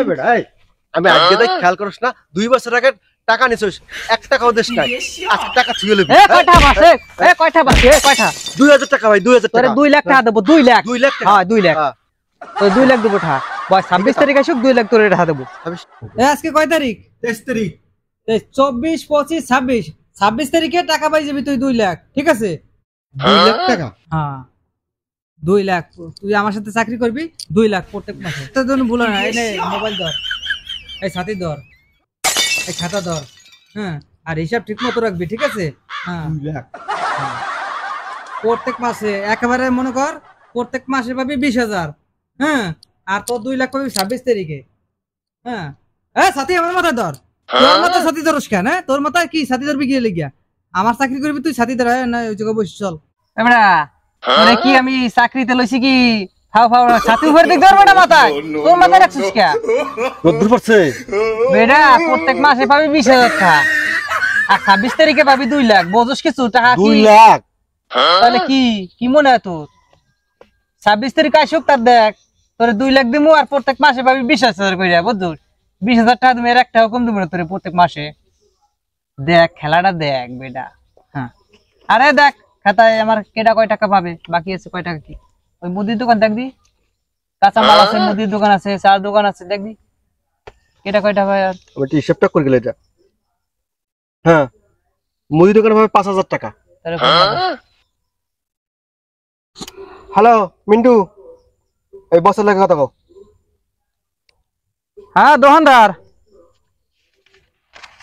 বেটা আমি আজকে দেখ খেয়াল করিস না 2 বছর আগে টাকা নিছিস 1 টাকাও দেশ নাই আজকে টাকা ছুঁয়ে লবি কয়টা বাসে কয়টা বাসে কয়টা 2000 টাকা ভাই 2000 টাকা তোরে 2 লাখ টাকা দেব 2 লাখ 2 লাখ হ্যাঁ 2 লাখ তো 2 লাখ দেব টাকা বয় 26 তারিখ আসুক 2 লাখ তোরে টাকা দেব আজকে কয় তারিখ 23 তারিখ 24 25 26 26 তারিখে টাকা পাই যাবি তুই 2 লাখ ঠিক আছে 2 লাখ টাকা হ্যাঁ 2 লাখ তুই আমার সাথে চাকরি করবি 2 লাখ প্রত্যেক মাসে তোর জন্য ভুল না এই নে মোবাইল ধর এই সাথী ধর এই খাতা ধর হ্যাঁ আর হিসাব ঠিক মতো রাখবি ঠিক আছে হ্যাঁ 2 লাখ প্রত্যেক মাসে একেবারে মনে কর প্রত্যেক মাসে পাবি 20,000 হ্যাঁ আর তোর 2 লাখ পাবি 26 তারিখে হ্যাঁ সাথী আমার মাথা ধর তোর মাথা সাথী ধরস কেন হ্যাঁ তোর মাথা কি সাথী ধরবি কি লেগিয়া আমার চাকরি করবি তুই সাথী ধর না ওই জায়গায় বসে চল এবড়া তোরে কি আমি চাকরিতে লইছি কি ফাও ফাও সাথী উপর দিক ধরবো না মাথায় তোর মাথায় রাখছিস কে রোদ্দুর পড়ছে বেটা প্রত্যেক মাসে পাবি 20,000 টাকা আর 26 তারিখে পাবি 2 লাখ বুঝছ কিছু টাকা কি 2 লাখ তাহলে কি কি মনে হয় তোর 26 তারিখ আসুক তার দেখ তোরে 2 লাখ দিমু আর প্রত্যেক মাসে পাবি 20,000 কইরা বুঝছ 20,000 টাকা তুমি এর একটা হুকুম দিবি না তোরে প্রত্যেক মাসে দেখ খেলাটা দেখ বেটা হ্যাঁ আরে দেখ খাতায় আমার কেডা কয় টাকা পাবে বাকি আছে কয় টাকা কি ওই মুদির দোকান দেখবি কাঁচা মাল আছে মুদির দোকান আছে চার দোকান আছে দেখবি কেডা কয় টাকা আর আমি হিসাবটা করে গেলে এটা হ্যাঁ মুদি দোকানে পাবে 5000 টাকা হ্যালো মিন্টু এই বছর লাগে কথা কও হ্যাঁ দোকানদার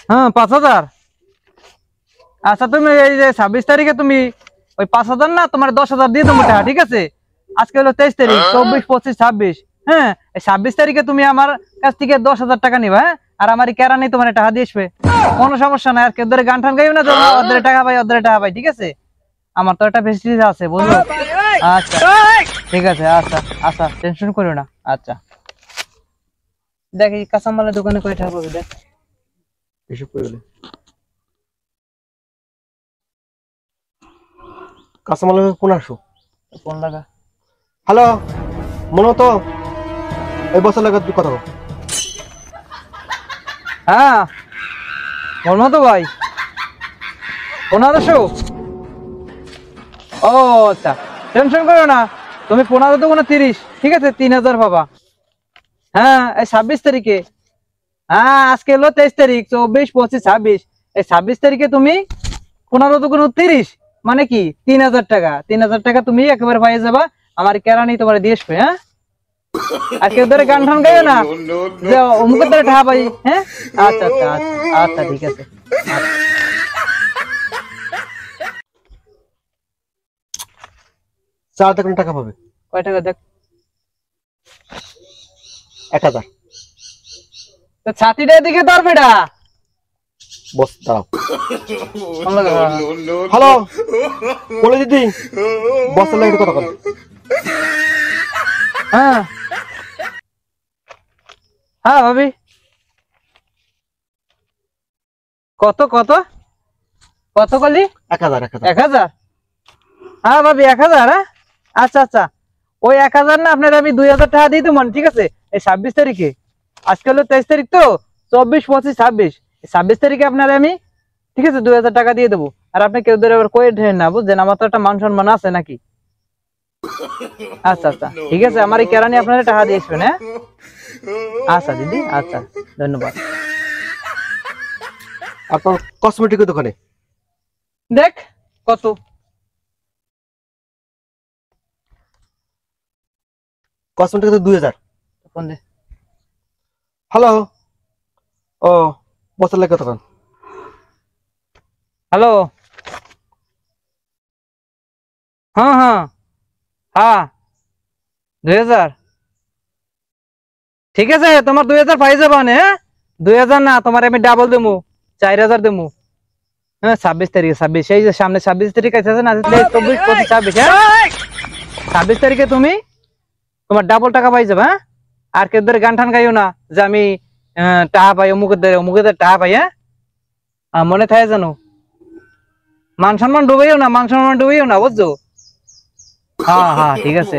হ্যাঁ 5,000 আচ্ছা তুমি এই যে 26 তারিখে তুমি ওই 5,000 না তোমার 10,000 দিয়ে দেবো টাকা ঠিক আছে আজকে হলো 23 তারিখ 24 25 26 হ্যাঁ এই 26 তারিখে তুমি আমার কাছ থেকে 10,000 টাকা নিবা হ্যাঁ আর আমার কেরা নেই তোমার টাকা দিয়ে আসবে কোনো সমস্যা নাই আর কেউ ধরে গান টান গাইও না ওদের টাকা পাই ওদের টাকা পাই ঠিক আছে আমার তো একটা ফেসিলিটি আছে বুঝলো আচ্ছা ঠিক আছে আচ্ছা আচ্ছা টেনশন করো না আচ্ছা দেখি কাঁচামালের দোকানে কয় টাকা পাবে দেখ হিসাব করে গেলে কাঁচামাল 1500 কোন লাগা হ্যালো মনে তো এই বছর লাগে তুই কথা কও হ্যাঁ বলবো তো ভাই 1500 ও আচ্ছা টেনশন করো না তুমি 15 তো 29 ঠিক আছে 3,000 পাবা হ্যাঁ এই 26 তারিখে হ্যাঁ আজকে হলো 23 তারিখ 24 25 26 এই 26 তারিখে তুমি 15 তো 29 মানে কি 3,000 টাকা 3,000 টাকা তুমি একেবারে পাইয়ে যাবা আমার কেরানি তোমার দিয়ে আসবে হ্যাঁ আর কেউ ধরে গান টান গাইও না যে অমুকের ধরে টাকা পাই হ্যাঁ আচ্ছা আচ্ছা আচ্ছা ঠিক আছে চার টাকা পাবে কয় টাকা দেখ 1000 তো ছাতিটা দিকে ধর বেটা বস দাও হ্যালো বলে দিদি বসের লাগে কথা বল হ্যাঁ হ্যাঁ ভাবি কত কত কত করলি 1000 1000 হ্যাঁ ভাবি 1000 হ্যাঁ আচ্ছা আচ্ছা ওই 1000 না আপনার আমি 2,000 টাকা দিয়ে দেবো ঠিক আছে এই 26 তারিখে আজকে হলো 23 তারিখ তো 24 25 26 26 তারিখে আপনার আমি ঠিক আছে 2,000 টাকা দিয়ে দেবো আর আপনি কেউ ধরে আবার কয়ে ঢেন না বুঝছেন আমার তো একটা মান সম্মান আছে নাকি আচ্ছা আচ্ছা ঠিক আছে আমার এই কেরানি আপনারা টাকা দিয়ে আসবেন হ্যাঁ আচ্ছা দিদি আচ্ছা ধন্যবাদ আপনার কসমেটিকের দোকানে দেখ কত কসমেটিক তো 2000 ফোন দে হ্যালো ও বসের লাগে কথা হ্যালো হ্যাঁ হ্যাঁ হ্যাঁ 2,000 ঠিক আছে তোমার 2,000 পাই যাবা না হ্যাঁ 2,000 না তোমার আমি ডাবল দেবো 4,000 দেবো হ্যাঁ 26 তারিখে 26 এই যে সামনে 26 তারিখ আছে না 24 25 26 হ্যাঁ 26 তারিখে তুমি তোমার ডাবল টাকা পাই যাবে হ্যাঁ আর কেউ ধরে গান টান গাইও না যে আমি টাকা পাই অমুকের টাকা পাই হ্যাঁ মনে থাকে জানো মান সম্মান ডুবাইও না বুঝছো হ্যাঁ হ্যাঁ ঠিক আছে।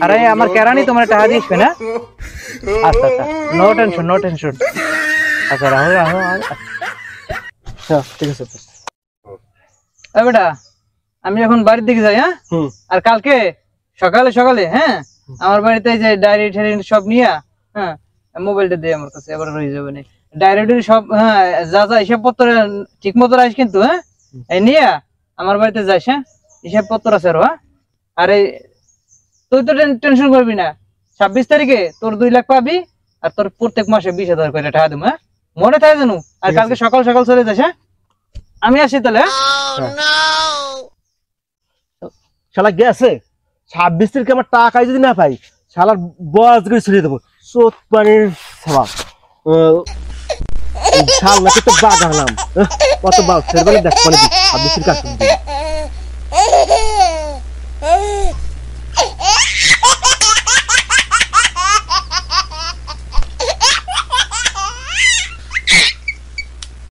আরে আমার কেরানি তোমার টাকা দিস না? আচ্ছা আচ্ছা, নো টেনশন নো টেনশন। আচ্ছা রাহো রাহো। আচ্ছা ঠিক আছে। এই বেটা, আমি এখন বাড়ির দিকে যাই। হ্যাঁ, হুম আর কালকে সকালে সকালে হ্যাঁ আমার বাড়িতে যে ডায়েরি ঠারি সব নিয়া, হ্যাঁ মোবাইলটা দে আমার কাছে, এবার রয়ে যাবে না। ডায়েরি সব হ্যাঁ যা যা হিসাব পত্র ঠিক মতো রাখিস কিন্তু। হ্যাঁ এই নিয়া আমার বাড়িতে যাইস। হ্যাঁ হিসাব পত্র আছে আরো। হ্যাঁ আরে তুই তো টেনশন করবি না, 26 তারিখে তোর 2 লাখ পাবি, আর তোর প্রত্যেক মাসে 20,000 করে টাকা দেবো। হ্যাঁ মনে থাকে জানু। আর ঠিক কালকে আছে। সকাল সকাল চলে যাস। হ্যাঁ আমি আসি তাহলে। শালা গেছে 26 তারিখে আমার টাকাই যদি না পাই, শালার বয়স করে ছেড়ে দেবো। চোখ পানির স্বভাব। শাল নাকি তো বাগালাম কত বাল ছেড়ে দেখ মানে 26 তারিখ